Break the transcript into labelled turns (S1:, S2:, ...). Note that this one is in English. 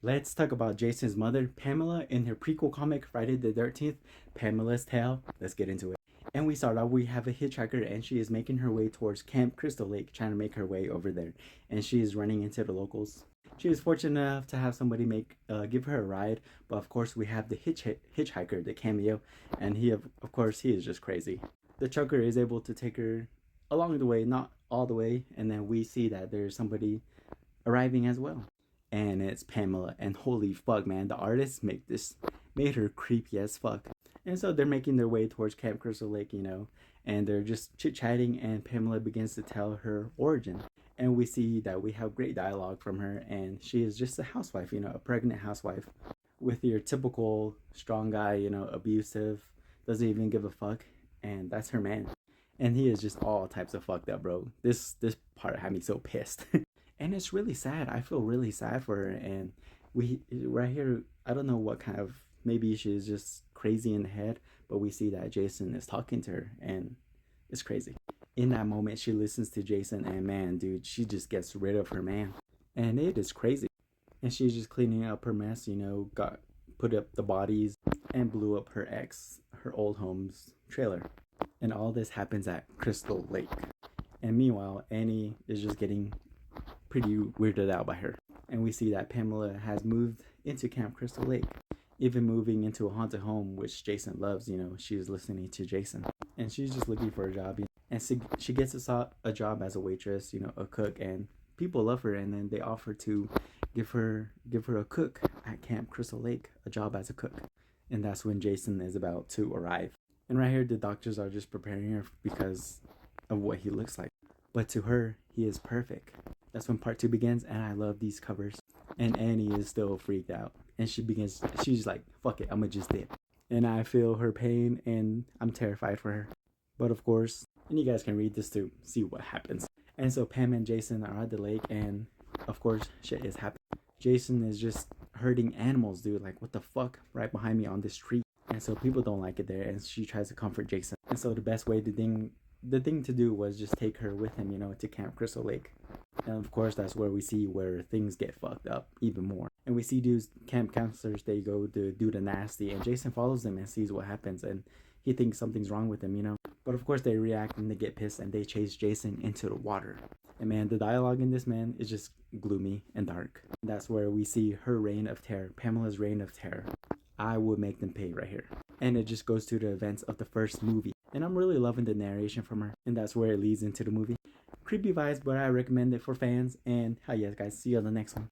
S1: Let's talk about Jason's mother, Pamela, in her prequel comic Friday the 13th, Pamela's Tale. Let's get into it. And we start out, we have a hitchhiker, and she is making her way towards Camp Crystal Lake, trying to make her way over there. And she is running into the locals. She is fortunate enough to have somebody give her a ride, but of course we have the hitchhiker, the cameo, and of course he is just crazy. The trucker is able to take her along the way, not all the way, and then we see that there's somebody arriving as well, and it's Pamela. And holy fuck, man, the artist made her creepy as fuck. And so they're making their way towards Camp Crystal Lake, and they're just chit chatting. And Pamela begins to tell her origin, and we see that we have great dialogue from her, and she is just a housewife, a pregnant housewife, with your typical strong guy, abusive, doesn't even give a fuck, and that's her man. And he is just all types of fucked up, bro. This part had me so pissed. And it's really sad. I feel really sad for her. And we right here, I don't know what kind of, maybe she's just crazy in the head, but we see that Jason is talking to her, and it's crazy. In that moment, she listens to Jason, and man, dude, she just gets rid of her man, and it is crazy. And she's just cleaning up her mess, got put up the bodies and blew up her old home's trailer. And all this happens at Crystal Lake. And meanwhile, Annie is just getting pretty weirded out by her. And we see that Pamela has moved into Camp Crystal Lake, even moving into a haunted home, which Jason loves. She's listening to Jason, and she's just looking for a job. And she gets a job as a waitress, a cook, and people love her. And then they offer to give her a cook at Camp Crystal Lake, a job as a cook. And that's when Jason is about to arrive. And right here, the doctors are just preparing her because of what he looks like. But to her, he is perfect. That's when part two begins, and I love these covers. And Annie is still freaked out, and she's like, fuck it, I'ma just dip. And I feel her pain, and I'm terrified for her. But of course, and you guys can read this to see what happens. And so Pam and Jason are at the lake, and of course, shit is happening. Jason is just hurting animals, dude. Like, what the fuck? Right behind me on this tree. And so people don't like it there, and she tries to comfort Jason. And so the best way, the thing to do was just take her with him, to Camp Crystal Lake. And of course, that's where we see where things get fucked up even more. And we see dudes, camp counselors, they go to do the nasty, and Jason follows them and sees what happens, and he thinks something's wrong with him. But of course, they react and they get pissed, and they chase Jason into the water. And man, the dialogue in this, man, is just gloomy and dark. That's where we see her reign of terror, Pamela's reign of terror. I would make them pay right here. And it just goes to the events of the first movie. And I'm really loving the narration from her, and that's where it leads into the movie. Creepy vibes, but I recommend it for fans. And hell yes, guys, see you on the next one.